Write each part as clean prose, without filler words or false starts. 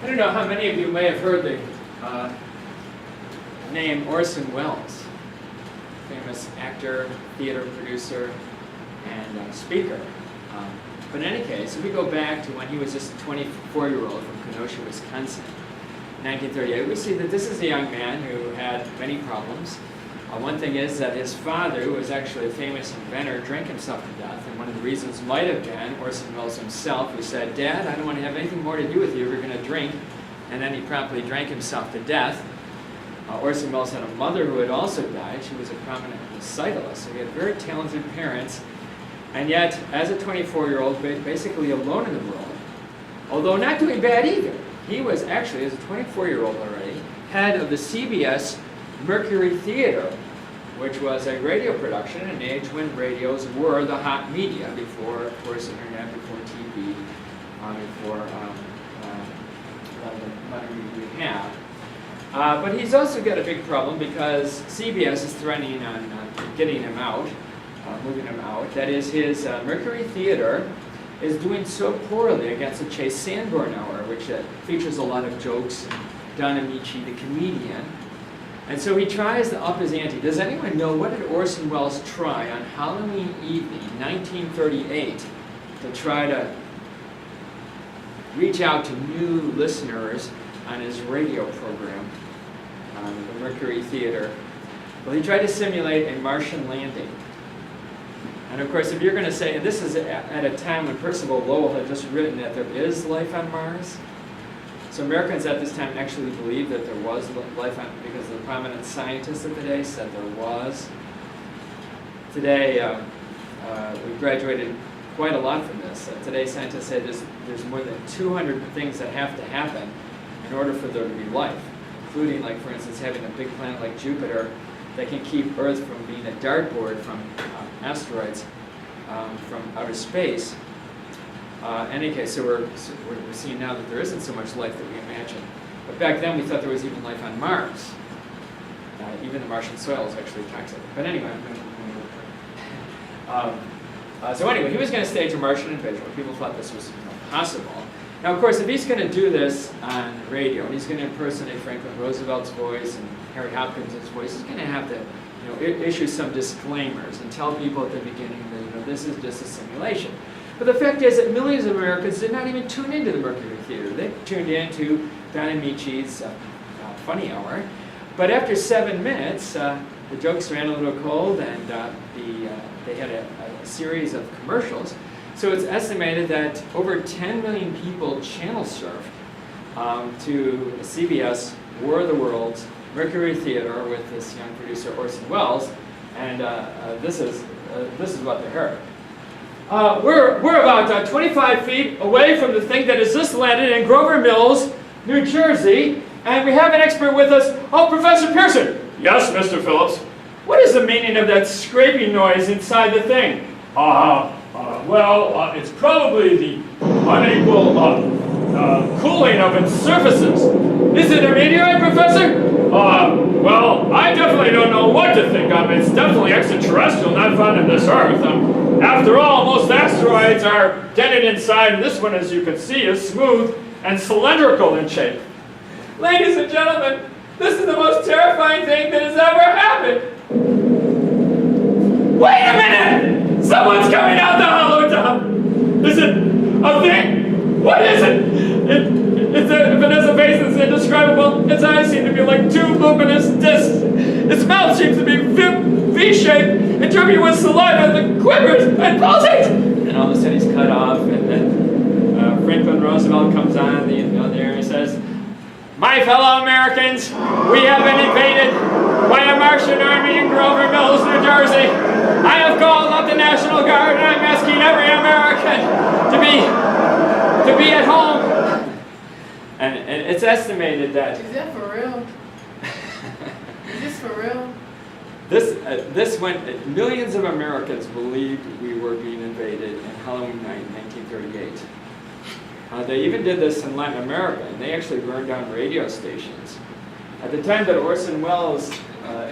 I don't know how many of you may have heard the name Orson Welles, famous actor, theater producer, and speaker. But in any case, if we go back to when he was just a 24-year-old from Kenosha, Wisconsin, in 1938, we see that this is a young man who had many problems. One thing is that his father, who was actually a famous inventor, drank himself to death. And one of the reasons might have been Orson Welles himself, who said, "Dad, I don't want to have anything more to do with you if you're going to drink." And then he promptly drank himself to death. Orson Welles had a mother who had also died. She was a prominent recitалist. So he had very talented parents. And yet, as a 24-year-old, basically alone in the world, although not doing bad either, he was actually, as a 24-year-old already, head of the CBS Mercury Theater, which was a radio production in an age when radios were the hot media, before, of course, internet, before TV, before the money we have. But he's also got a big problem because CBS is threatening on getting him out, moving him out. That is, his Mercury Theater is doing so poorly against the Chase Sanborn Hour, which features a lot of jokes, and Don Amici, the comedian. And so he tries to up his ante. Does anyone know, what did Orson Welles try on Halloween evening, 1938, to try to reach out to new listeners on his radio program, the Mercury Theater? Well, he tried to simulate a Martian landing. And of course, if you're going to say, and this is at a time when Percival Lowell had just written that there is life on Mars, so Americans at this time actually believed that there was life on, because the prominent scientists of the day said there was. Today, we graduated quite a lot from this. Today, scientists say there's more than 200 things that have to happen in order for there to be life, including, like, for instance, having a big planet like Jupiter that can keep Earth from being a dartboard from asteroids from outer space. In any case, so we're seeing now that there isn't so much life that we imagine. But back then we thought there was even life on Mars. Even the Martian soil is actually toxic. But anyway, so anyway, he was going to stage a Martian invasion. People thought this was possible. Now, of course, if he's going to do this on radio, and he's going to impersonate Franklin Roosevelt's voice and Harry Hopkins' voice, he's going to have to issue some disclaimers and tell people at the beginning that this is just a simulation. But the fact is that millions of Americans did not even tune into the Mercury Theater. They tuned into Don Amici's Funny Hour. But after 7 minutes, the jokes ran a little cold, and they had a series of commercials. So it's estimated that over 10 million people channel surfed to CBS War of the Worlds Mercury Theater with this young producer Orson Welles, and this is what they heard. We're about 25 feet away from the thing that has just landed in Grover Mills, New Jersey, and we have an expert with us. Oh, Professor Pearson. Yes, Mr. Phillips. What is the meaning of that scraping noise inside the thing? Well, it's probably the unequal cooling of its surfaces. Is it a meteorite, Professor? Well, I definitely don't know what to think of. It's definitely extraterrestrial, not found in this Earth. After all, most asteroids are dented inside, and this one, as you can see, is smooth and cylindrical in shape. Ladies and gentlemen, this is the most terrifying thing that has ever happened. Wait a minute! Someone's coming out the hollow top! Is it a thing? What is it? If it has a face that's indescribable, its eyes seem to be like two luminous discs. Its mouth seems to be V-shaped and dripping with saliva that quivers and pulsates. And all of a sudden he's cut off, and then Franklin Roosevelt comes on there and says, "My fellow Americans, we have been invaded by a Martian army in Grover Mills, New Jersey. I have called out the National Guard, and I'm asking every American to be at home." And it's estimated that... Is that for real? Is this for real? This went... Millions of Americans believed we were being invaded in Halloween night, 1938. They even did this in Latin America, and they actually burned down radio stations. At the time that Orson Welles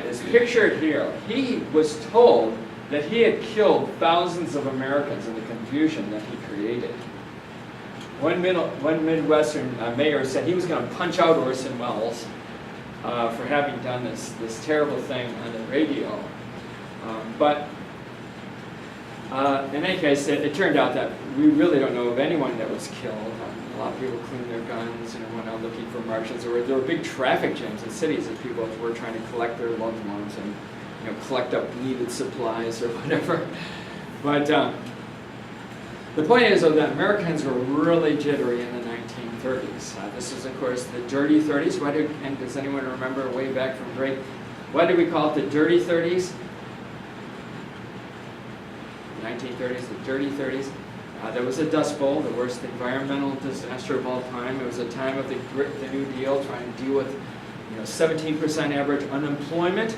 is pictured here, he was told that he had killed thousands of Americans in the confusion that he created. one Midwestern mayor said he was going to punch out Orson Welles for having done this terrible thing on the radio. But in any case, it turned out that we really don't know of anyone that was killed. A lot of people cleaned their guns and went out looking for Martians. There were big traffic jams in cities as people were trying to collect their loved ones and collect up needed supplies or whatever. But the point is, though, that Americans were really jittery in the 1930s. This is, of course, the Dirty 30s. And does anyone remember way back from break? Why did we call it the Dirty 30s? 1930s, the Dirty 30s. There was a Dust Bowl, the worst environmental disaster of all time. It was a time of the New Deal, trying to deal with 17% average unemployment.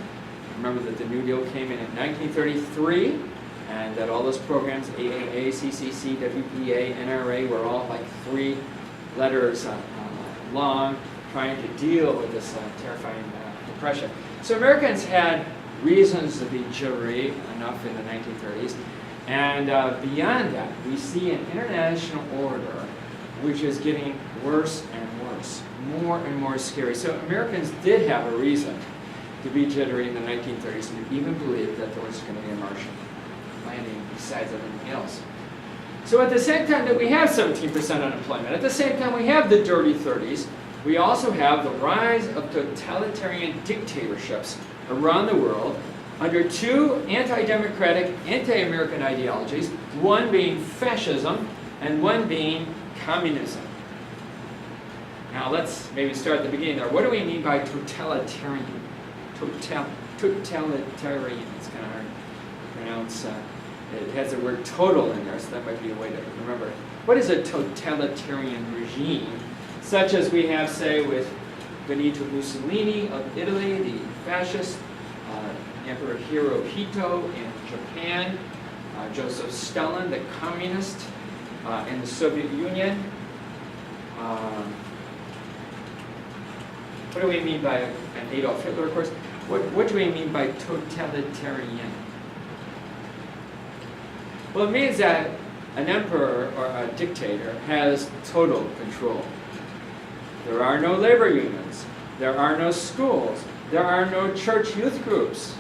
Remember that the New Deal came in 1933, and that all those programs, AAA, CCC, WPA, NRA, were all like 3 letters long, trying to deal with this terrifying depression. So Americans had reasons to be jittery enough in the 1930s. And beyond that, we see an international order which is getting worse and worse, more and more scary. So Americans did have a reason to be jittery in the 1930s and to even believe that there was going to be a Martian landing besides everything else. So at the same time that we have 17% unemployment, at the same time we have the Dirty 30s, we also have the rise of totalitarian dictatorships around the world under 2 anti-democratic, anti-American ideologies, one being fascism and one being communism. Now let's maybe start at the beginning there. What do we mean by totalitarian? Totalitarian, it's kind of hard to pronounce. It has the word total in there, so that might be a way to remember. What is a totalitarian regime? Such as we have, say, with Benito Mussolini of Italy, the fascist, Emperor Hirohito in Japan, Joseph Stalin, the communist in the Soviet Union. What do we mean by an Adolf Hitler, of course? What do we mean by totalitarian? Well, it means that an emperor or a dictator has total control. There are no labor unions. There are no schools. There are no church youth groups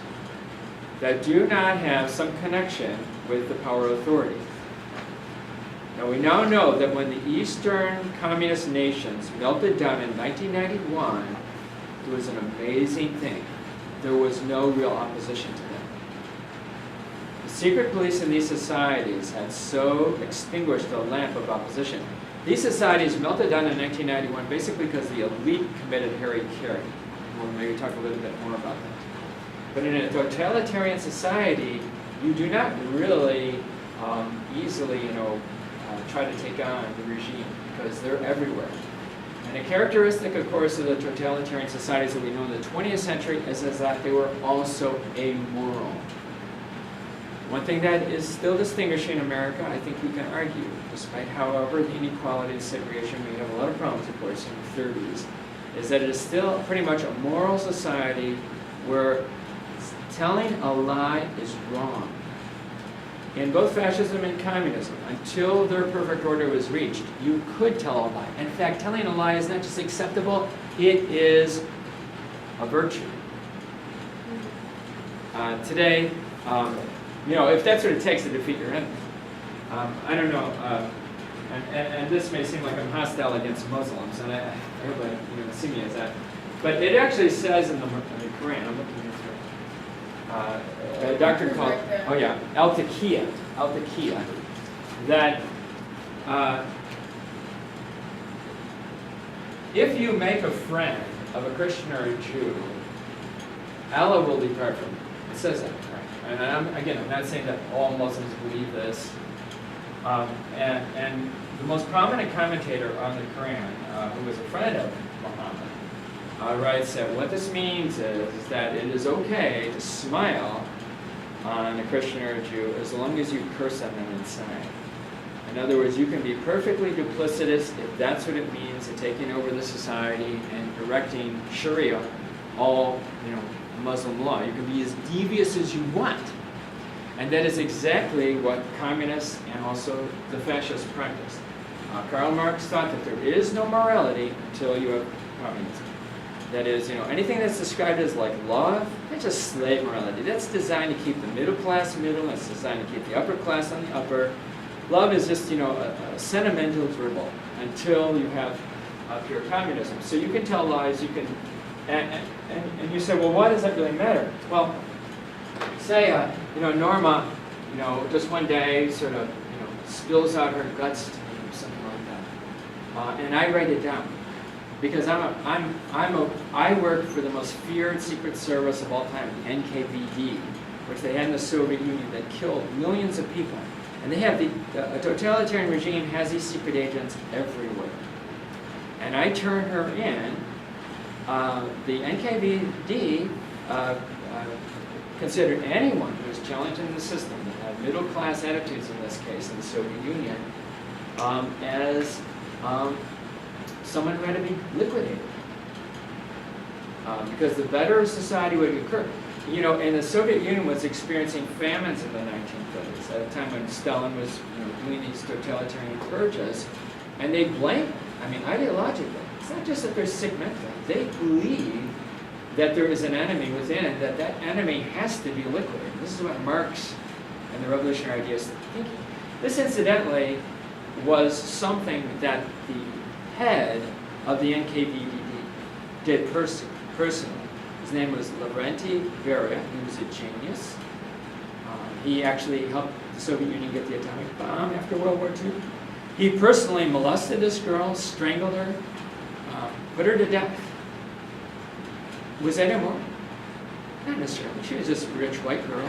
that do not have some connection with the power authority. Now we now know that when the Eastern communist nations melted down in 1991, it was an amazing thing. There was no real opposition to them. The secret police in these societies had so extinguished the lamp of opposition. These societies melted down in 1991 basically because the elite committed hara-kiri. We'll maybe talk a little bit more about that. But in a totalitarian society, you do not really easily, try to take on the regime because they're everywhere. And a characteristic, of course, of the totalitarian societies that we know in the 20th century is that they were also amoral. One thing that is still distinguishing America, I think we can argue, despite however the inequality and segregation, we have a lot of problems, of course, in the 30s, is that it is still pretty much a moral society where telling a lie is wrong. In both fascism and communism, until their perfect order was reached, you could tell a lie. In fact, telling a lie is not just acceptable, it is a virtue. Today, if that's what it takes to defeat your enemy. I don't know, and this may seem like I'm hostile against Muslims, and I hope you don't see me as that. But it actually says in the Quran, I'm looking here, a doctrine called, Al-Taqiyya, that if you make a friend of a Christian or a Jew, Allah will depart from you. It says that, right? And I'm not saying that all Muslims believe this. And the most prominent commentator on the Quran, who was a friend of Muhammad, writes that what this means is that it is okay to smile on a Christian or a Jew as long as you curse at them inside. In other words, you can be perfectly duplicitous if that's what it means to taking over the society and erecting Sharia, all Muslim law. You can be as devious as you want. And that is exactly what communists and also the fascists practiced. Karl Marx thought that there is no morality until you have communism. That is, anything that's described as like love, that's just slave morality. That's designed to keep the middle class middle. It's designed to keep the upper class on the upper. Love is just, a sentimental dribble until you have pure communism. So you can tell lies, you can, and you say, well, why does that really matter? Well, say, Norma, just one day sort of, spills out her guts to me or something like that, and I write it down. Because I work for the most feared secret service of all time, the NKVD, which they had in the Soviet Union that killed millions of people. And they have a totalitarian regime has these secret agents everywhere. And I turn her in. The NKVD considered anyone who was challenging the system, that had middle-class attitudes in this case in the Soviet Union, as someone who had to be liquidated. Because the better society would occur. And the Soviet Union was experiencing famines in the 1930s, at a time when Stalin was doing these totalitarian purges. And they blame, ideologically, it's not just that they're sick mentally. They believe that there is an enemy within, that enemy has to be liquidated. This is what Marx and the revolutionary ideas are thinking. This, incidentally, was something that the head of the NKVD did personally. His name was Lavrenti Beria. He was a genius. He actually helped the Soviet Union get the atomic bomb after World War II. He personally molested this girl, strangled her, put her to death. Was that immoral? Not necessarily. She was just a rich white girl,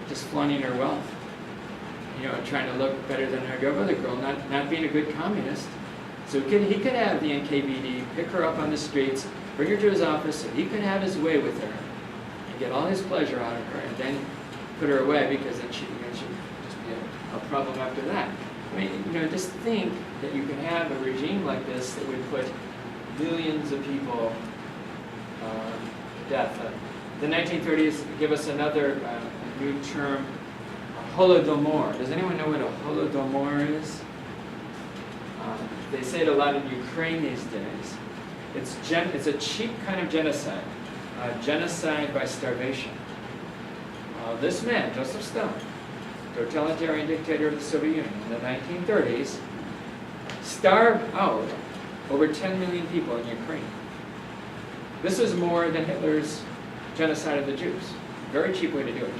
just flaunting her wealth. Trying to look better than her other girl, not being a good communist. So he could have the NKVD pick her up on the streets, bring her to his office, so he could have his way with her and get all his pleasure out of her, and then put her away because then she'd just be a problem after that. Just think that you can have a regime like this that would put millions of people to death. The 1930s give us another new term, Holodomor. Does anyone know what a Holodomor is? They say it a lot in Ukraine these days. It's a cheap kind of genocide, genocide by starvation. This man, Joseph Stalin, totalitarian dictator of the Soviet Union in the 1930s, starved out over 10 million people in Ukraine. This is more than Hitler's genocide of the Jews. Very cheap way to do it.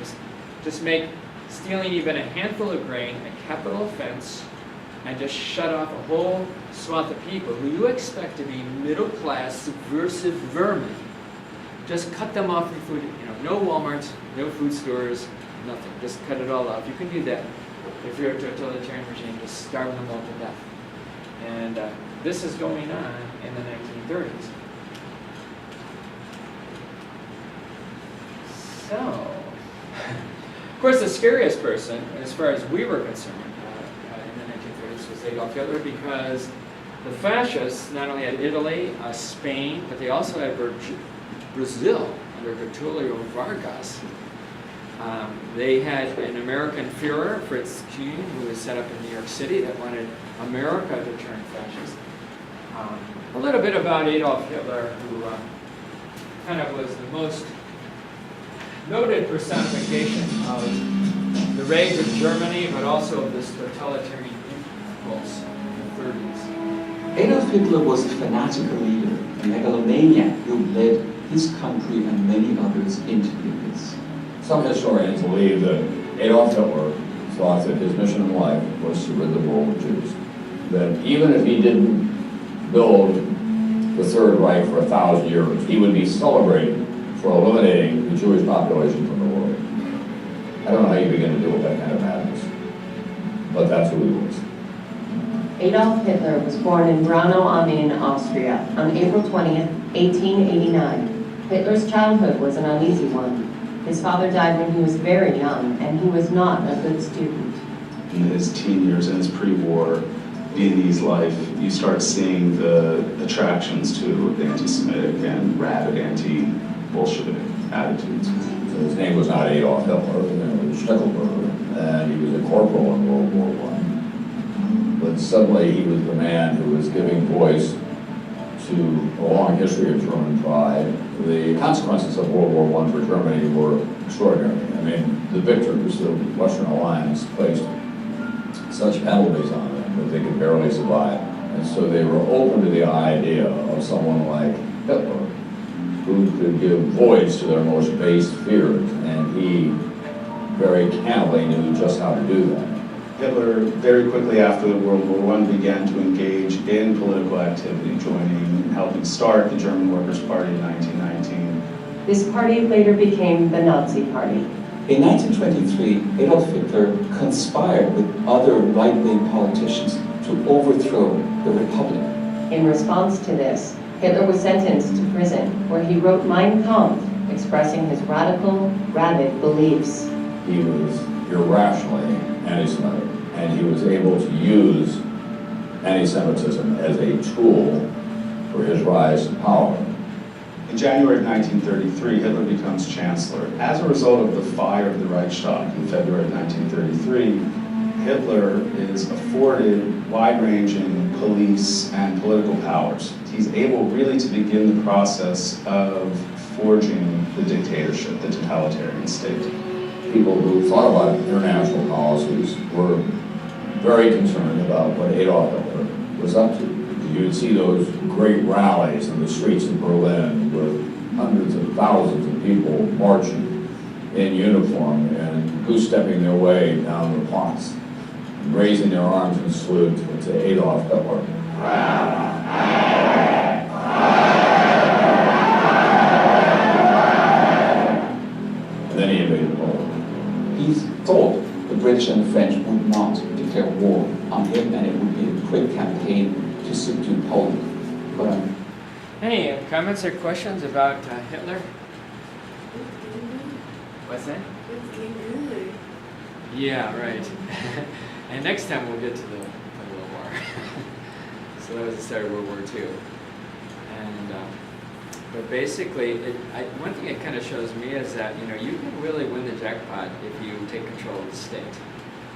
Just make stealing even a handful of grain a capital offense, and just shut off a whole swath of people who you expect to be middle-class, subversive vermin. Just cut them off from food. No Walmarts, no food stores, nothing. Just cut it all off. You can do that if you're a totalitarian regime. Just starve them all to death. And this is going on in the 1930s. So, of course, the scariest person, as far as we were concerned, in the 1930s was Adolf Hitler, because the fascists not only had Italy, Spain, but they also had Brazil under Getulio Vargas. They had an American Führer, Fritz Kuhn, who was set up in New York City that wanted America to turn fascist. A little bit about Adolf Hitler, who kind of was the most noted personification of the rage of Germany, but also of this totalitarian impulse in the 30s. Adolf Hitler was a fanatical leader, a megalomaniac who led his country and many others into the abyss. Some historians believe that Adolf Hitler thought that his mission in life was to rid the world of Jews. That even if he didn't build the Third Reich for 1,000 years, he would be celebrated for eliminating the Jewish population from the world. I don't know how you begin to deal with that kind of madness, but that's who he was. Adolf Hitler was born in Braunau am Inn, Austria, on April 20th, 1889. Hitler's childhood was an uneasy one. His father died when he was very young, and he was not a good student. In his teen years, in his pre-war Viennese life, you start seeing the attractions to the anti-Semitic and rabid anti-Bolshevik attitudes. So his name was not Adolf Hitler, his name was Schnickelberger, and he was a corporal in World War I. But And suddenly he was the man who was giving voice to a long history of German pride. The consequences of World War I for Germany were extraordinary. I mean, the victors, the Western Alliance, placed such penalties on them that they could barely survive. And so they were open to the idea of someone like Hitler, who could give voice to their most base fears, and he very candidly knew just how to do that. Hitler, very quickly after the World War I, began to engage in political activity, helping start the German Workers' Party in 1919. This party later became the Nazi Party. In 1923, Adolf Hitler conspired with other right-wing politicians to overthrow the Republic. In response to this, Hitler was sentenced to prison, where he wrote Mein Kampf, expressing his radical, rabid beliefs. He was irrationally anti-Semitic, and he was able to use anti-Semitism as a tool for his rise to power. In January of 1933, Hitler becomes chancellor. As a result of the fire of the Reichstag in February of 1933, Hitler is afforded wide-ranging police and political powers. He's able really to begin the process of forging the dictatorship, the totalitarian state. People who thought about international policies were very concerned about what Adolf Hitler was up to. You would see those great rallies in the streets of Berlin with hundreds of thousands of people marching in uniform and goose-stepping their way down the Platz, raising their arms in salute to Adolf Hitler. And then he invaded Poland. He thought the British and the French would not declare war on him, and it would be a quick campaign to subdue Poland. But Any comments or questions about Hitler? What's that? It's getting good. Yeah, right. And next time we'll get to the World War. So that was the start of World War II. And but basically, one thing it kind of shows me is that you can really win the jackpot if you take control of the state,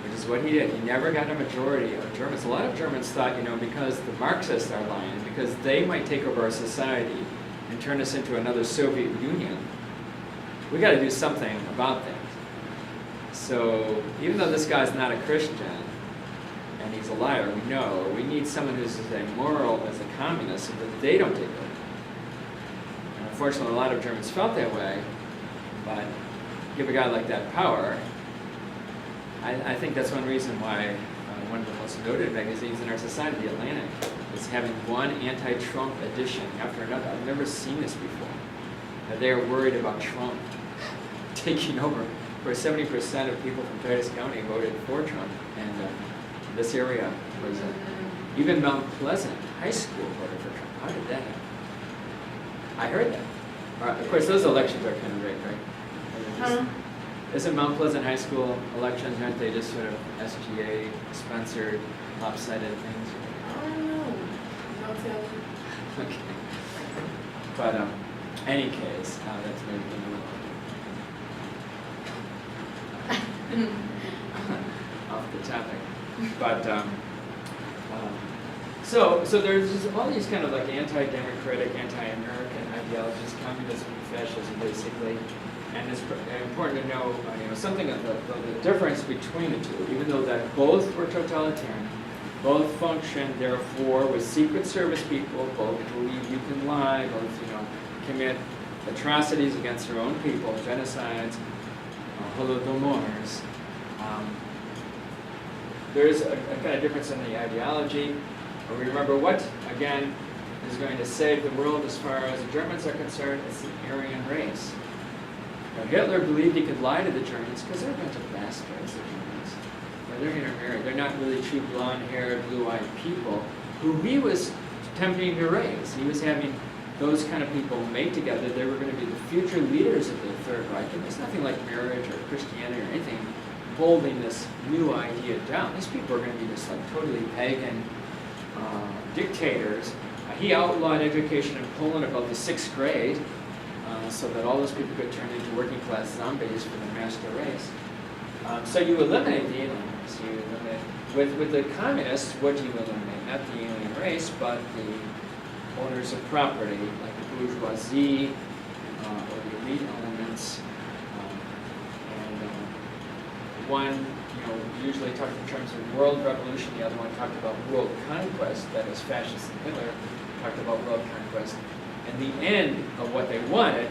which is what he did. He never got a majority of Germans. A lot of Germans thought, because the Marxists are lying, because they might take over our society and turn us into another Soviet Union, we got to do something about that. So even though this guy's not a Christian and he's a liar, we need someone who's as immoral as a communist so that they don't take over. And unfortunately, a lot of Germans felt that way, but give a guy like that power. I think that's one reason why one of the most noted magazines in our society, The Atlantic, is having one anti-Trump edition after another. I've never seen this before. They are worried about Trump taking over. Where 70% of people from Titus County voted for Trump, and this area was even Mount Pleasant High School voted for Trump. How did that happen? I heard that. Of course, those elections are kind of rigged, right? Isn't Mount Pleasant High School elections, aren't they just sort of SGA sponsored, lopsided things? I don't know. I'll tell you. Okay. But any case, that's maybe off the topic. But so there's just all these kind of like anti-democratic, anti-American ideologies, communism and fascism, basically. And it's important to know, something of the difference between the two. Even though that both were totalitarian, both functioned, therefore, with secret service people, both believe you can lie, both commit atrocities against their own people, genocides, holodomors. There's a kind of difference in the ideology. But remember what, again, is going to save the world as far as the Germans are concerned? It's the Aryan race. Now, Hitler believed he could lie to the Germans because they're a bunch of bastards, the Germans. They're intermarried. They're not really true blonde-haired, blue-eyed people who he was attempting to raise. He was having those kind of people mate together. They were going to be the future leaders of the Third Reich. And there's nothing like marriage or Christianity or anything holding this new idea down. These people are going to be just like totally pagan dictators. He outlawed education in Poland about the 6th grade so that all those people could turn into working class zombies for the master race. So you eliminate the alien race. You eliminate With the communists, what do you eliminate? Not the alien race, but the owners of property, like the bourgeoisie or the elite elements. One, usually talked in terms of world revolution. The other one talked about world conquest. That is, fascists and Hitler talked about world conquest. And the end of what they wanted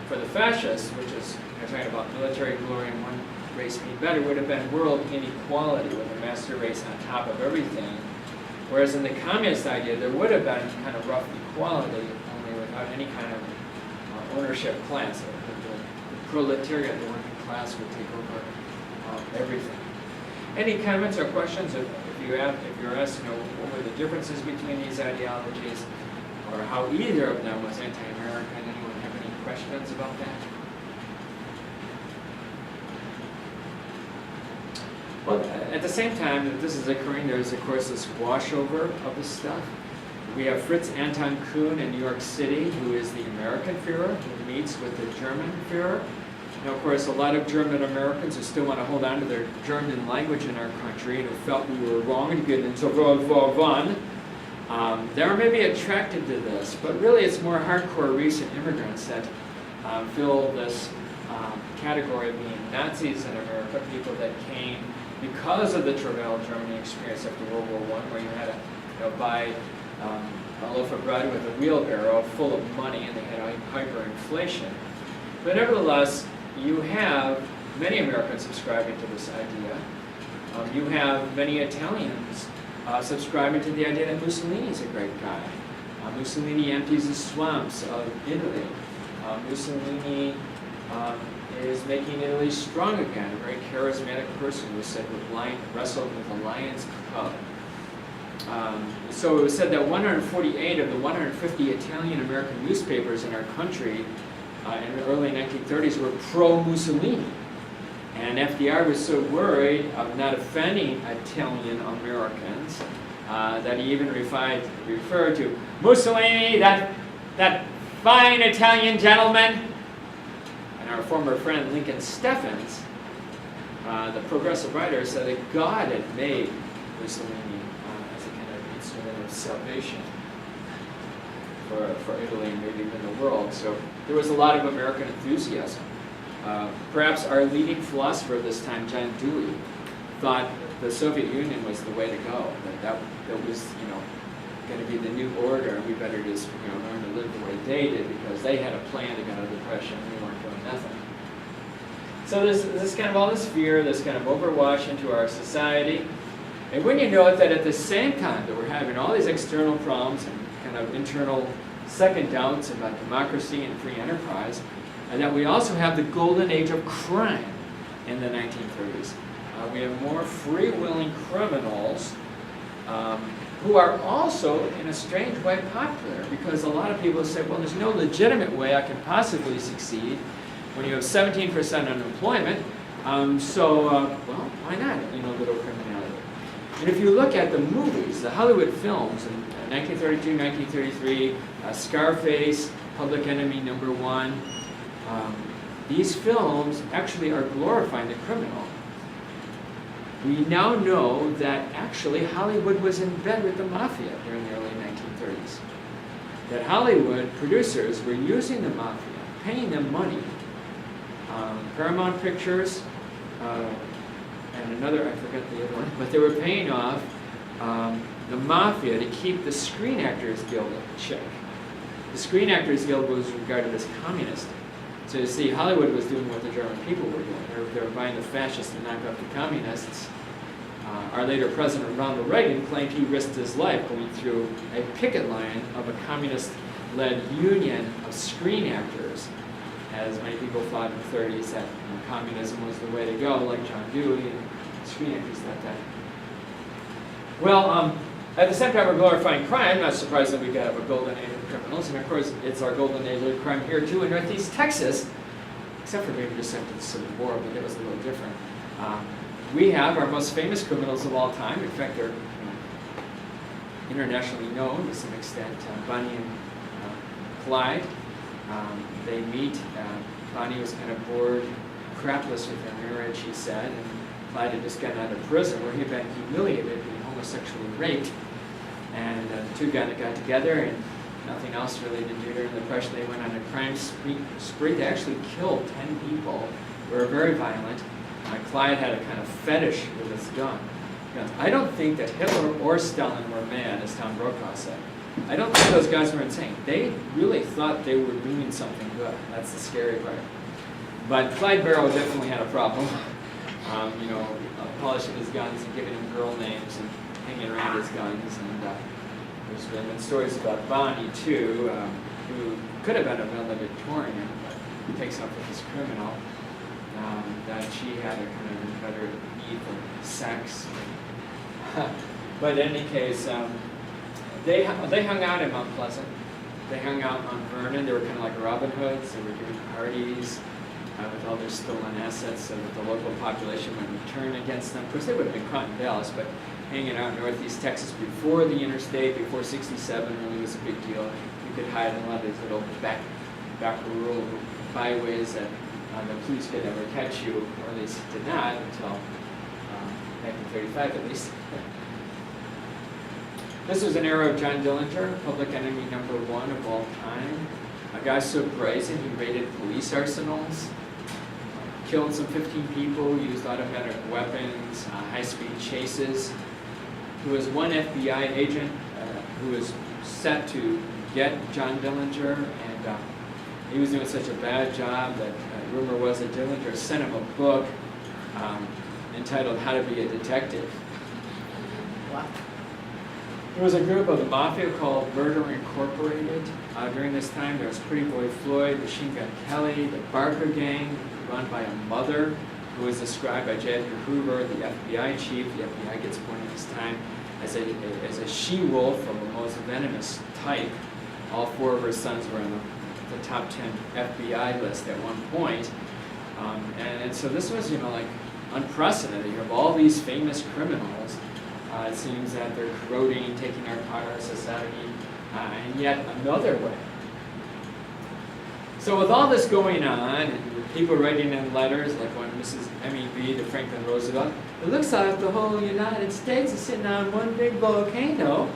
for the fascists, which is they're talking about military glory and one race being better, would have been world inequality with a master race on top of everything. Whereas in the communist idea, there would have been kind of rough equality, only without any kind of ownership class. The proletariat, the working class, would take over everything. Any comments or questions? If you're asked, what were the differences between these ideologies, or how either of them was anti-American? Anyone have any questions about that? Well, at the same time that this is occurring, there's of course this washover of this stuff. We have Fritz Anton Kuhn in New York City, who is the American Führer, who meets with the German Führer. Now, of course, a lot of German Americans who still want to hold on to their German language in our country and who felt we were wrong to get into one. They are maybe attracted to this, but really it's more hardcore recent immigrants that fill this category of being Nazis in America, people that came because of the travail Germany experienced after World War I, where you had to buy a loaf of bread with a wheelbarrow full of money, and they had hyperinflation. But nevertheless, you have many Americans subscribing to this idea. You have many Italians subscribing to the idea that Mussolini is a great guy. Mussolini empties the swamps of Italy. Mussolini is making Italy strong again, a very charismatic person who said wrestled with a lion's cub. So it was said that 148 of the 150 Italian-American newspapers in our country in the early 1930s were pro-Mussolini. And FDR was so worried of not offending Italian-Americans that he even referred to Mussolini, that fine Italian gentleman. And our former friend Lincoln Steffens, the progressive writer, said that God had made Mussolini as a kind of instrument of salvation for Italy and maybe even the world. So there was a lot of American enthusiasm. Perhaps our leading philosopher of this time, John Dewey, thought the Soviet Union was the way to go. That was going to be the new order, and we better just learn to live the way they did because they had a plan to get out of depression and we weren't doing nothing. So there's kind of all this fear, this kind of overwash into our society. And when you note that at the same time that we're having all these external problems and kind of internal second doubts about democracy and free enterprise, and that we also have the golden age of crime in the 1930s. We have more free-willing criminals who are also, in a strange way, popular, because a lot of people say, well, there's no legitimate way I can possibly succeed when you have 17% unemployment, well, why not, little criminality. And if you look at the movies, the Hollywood films in 1932, 1933, Scarface, Public Enemy #1, these films actually are glorifying the criminal. We now know that actually Hollywood was in bed with the mafia during the early 1930s. That Hollywood producers were using the mafia, paying them money. Paramount Pictures and another, I forget the other one, but they were paying off the mafia to keep the Screen Actors Guild in check. The Screen Actors Guild was regarded as communist. So you see, Hollywood was doing what the German people were doing. They were buying the fascists to knock out the communists. Our later president, Ronald Reagan, claimed he risked his life going through a picket line of a communist-led union of screen actors, as many people thought in the 30s that communism was the way to go, like John Dewey and screen actors thought that. Well, at the same time we're glorifying crime, not surprising we have a golden age of criminals, and of course it's our golden age of crime here too in Northeast Texas, except for maybe just after the Civil War, but that was a little different. We have our most famous criminals of all time. In fact, they're internationally known to some extent. Bonnie and Clyde. They meet. Bonnie was kind of bored, crapless with her marriage, he said, and Clyde had just gotten out of prison where he'd been humiliated, being homosexually raped. And the two got together, and nothing else really to do during the Depression. They went on a crime spree. They actually killed 10 people. They were very violent. Clyde had a kind of fetish with his gun. I don't think that Hitler or Stalin were mad, as Tom Brokaw said. I don't think those guys were insane. They really thought they were doing something good. That's the scary part. But Clyde Barrow definitely had a problem. Polishing his guns and giving him girl names and hanging around his guns. And there's been stories about Bonnie, too, who could have been a valedictorian, but he takes up with this criminal, that she had a kind of inveterate need for sex. But in any case, they hung out in Mount Pleasant. They hung out on Vernon. They were kind of like Robin Hoods. They were giving parties with all their stolen assets so that the local population would turn against them. Of course, they would have been caught in Dallas, but hanging out in Northeast Texas before the interstate, before '67 really was a big deal. You could hide in a lot of these little back rural byways that the police could never catch you, or at least did not until 1935 at least. This was an era of John Dillinger, public enemy #1 of all time. A guy so brazen he raided police arsenals, killed some 15 people, used automatic weapons, high-speed chases. There was one FBI agent who was set to get John Dillinger, and he was doing such a bad job that rumor was that Dillinger sent him a book entitled How to Be a Detective. Wow. There was a group of the mafia called Murder Incorporated. During this time, there was Pretty Boy Floyd, Machine Gun Kelly, the Barker Gang, run by a mother who was described by J. Edgar Hoover, the FBI chief. The FBI gets born at this time as a she-wolf of the most venomous type. All 4 of her sons were on the top 10 FBI list at one point. And so this was, like unprecedented. You have all these famous criminals. It seems that they're corroding, taking our part of society, and yet another way. So with all this going on, and people writing in letters, like one Mrs. M.E.B. to Franklin Roosevelt, it looks like the whole United States is sitting on one big volcano.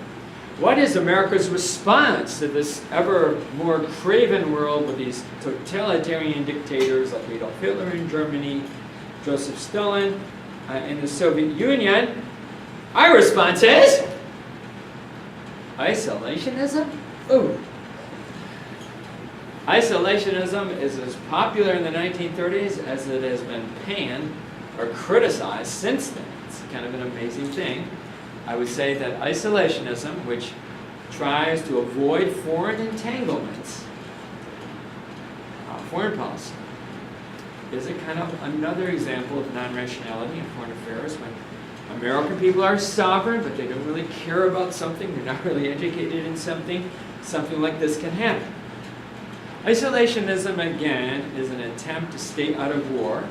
What is America's response to this ever more craven world with these totalitarian dictators like Adolf Hitler in Germany, Joseph Stalin in the Soviet Union? Our response is isolationism. Ooh. Isolationism is as popular in the 1930s as it has been panned or criticized since then. It's kind of an amazing thing. I would say that isolationism, which tries to avoid foreign entanglements, foreign policy, is a kind of another example of non-rationality in foreign affairs when American people are sovereign, but they don't really care about something, they're not really educated in something like this can happen. Isolationism, again, is an attempt to stay out of war.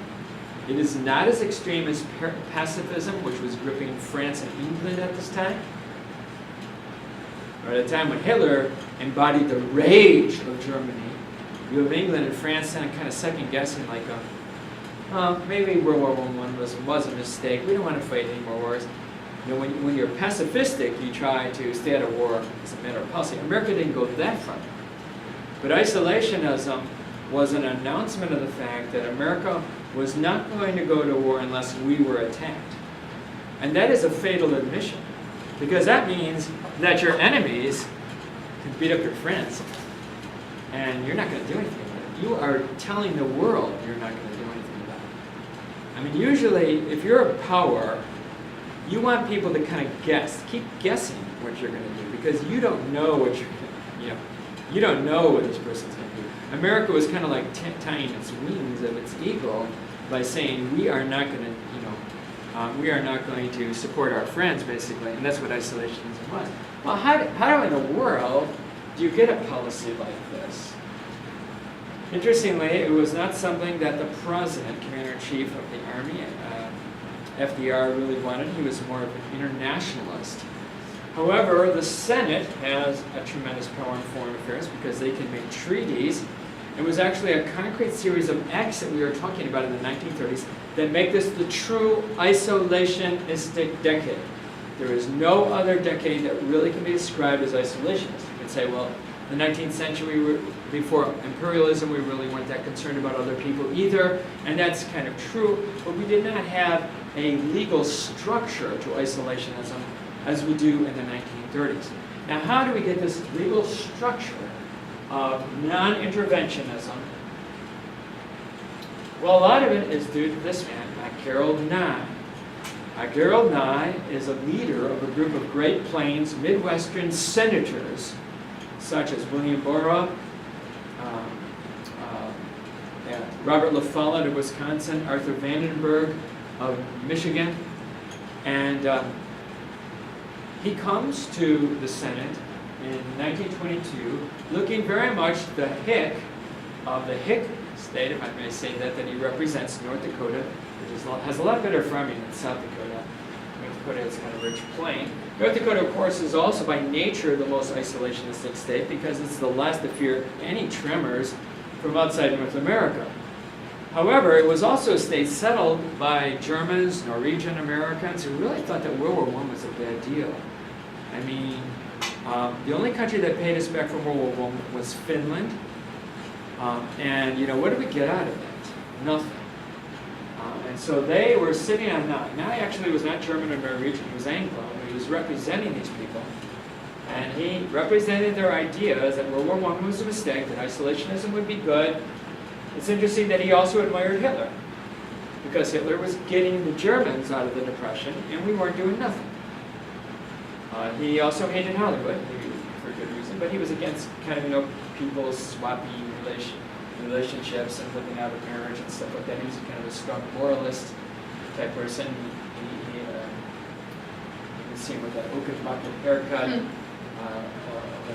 It is not as extreme as pacifism, which was gripping France and England at this time, or at a time when Hitler embodied the rage of Germany. You have England and France kind of second-guessing, like, maybe World War I was a mistake. We don't want to fight any more wars. When you're pacifistic, you try to stay out of war as a matter of policy. America didn't go that far. But isolationism was an announcement of the fact that America was not going to go to war unless we were attacked. And that is a fatal admission, because that means that your enemies can beat up your friends, and you're not going to do anything about it. You are telling the world you're not going to do anything about it. I mean, usually, if you're a power, you want people to kind of keep guessing what you're going to do, because you don't know what you're going to, you don't know what this person's going to do. America was kind of like tying its wings of its eagle by saying we are not going to, we are not going to support our friends, basically, and that's what isolationism was. Well, how in the world do you get a policy like this? Interestingly, it was not something that the president, commander-in-chief of the army, FDR, really wanted. He was more of an internationalist. However, the Senate has a tremendous power in foreign affairs because they can make treaties. It was actually a concrete series of acts that we were talking about in the 1930s that make this the true isolationistic decade. There is no other decade that really can be described as isolationist. You can say, well, the 19th century, before imperialism, we really weren't that concerned about other people either, and that's kind of true, but we did not have a legal structure to isolationism as we do in the 1930s. Now, how do we get this legal structure of non-interventionism? Well, a lot of it is due to this man, Gerald Nye. Gerald Nye is a leader of a group of Great Plains Midwestern senators, such as William Borah, Robert La Follette of Wisconsin, Arthur Vandenberg of Michigan, and he comes to the Senate in 1922 looking very much the hick of the hick state, if I may say that he represents, North Dakota, which has a lot better farming than South Dakota. North Dakota is kind of rich plain. North Dakota, of course, is also by nature the most isolationistic state because it's the last to fear any tremors from outside North America. However, it was also a state settled by Germans, Norwegian Americans, who really thought that World War I was a bad deal. I mean, the only country that paid us back from World War I was Finland. And, you know, what did we get out of that? Nothing. And so they were sitting on Nye. Nye actually was not German or Norwegian, he was Anglo, but he was representing these people. And he represented their ideas that World War I was a mistake, that isolationism would be good. It's interesting that he also admired Hitler, because Hitler was getting the Germans out of the Depression, and we weren't doing nothing. He also hated Hollywood, maybe for good reason, but he was against kind of, you know, people swapping relationships and living out of marriage and stuff like that. He was kind of a strong moralist type person. You can see him with that Oakenbucket haircut, an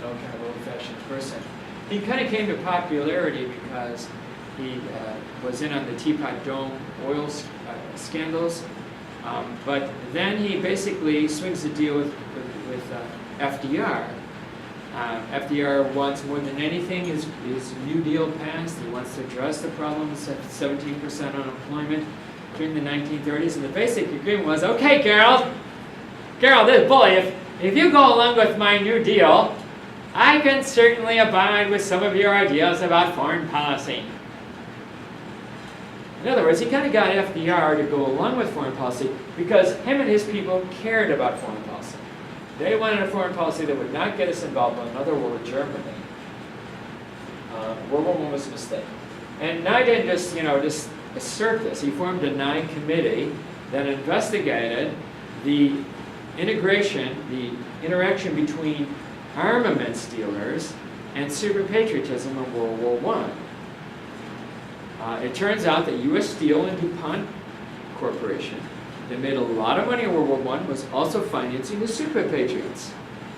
old kind of old-fashioned person. He kind of came to popularity because he was in on the Teapot Dome oil scandals, but then he basically swings the deal with FDR. FDR wants more than anything his New Deal passed. He wants to address the problems of 17% unemployment during the 1930s, and the basic agreement was, okay, Gerald, this bully, if you go along with my New Deal, I can certainly abide with some of your ideas about foreign policy. In other words, he kind of got FDR to go along with foreign policy because him and his people cared about foreign policy. They wanted a foreign policy that would not get us involved in another war with Germany. World War I was a mistake. And Nye didn't just, just assert this. He formed a Nye committee that investigated the interaction between armaments dealers and super patriotism in World War I. It turns out that U.S. Steel and DuPont Corporation, that made a lot of money in World War I, was also financing the super patriots.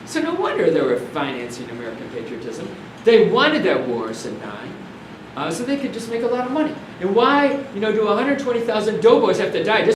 So no wonder they were financing American patriotism. They wanted that war, said Nye, so they could just make a lot of money. And why, do 120,000 doughboys have to die just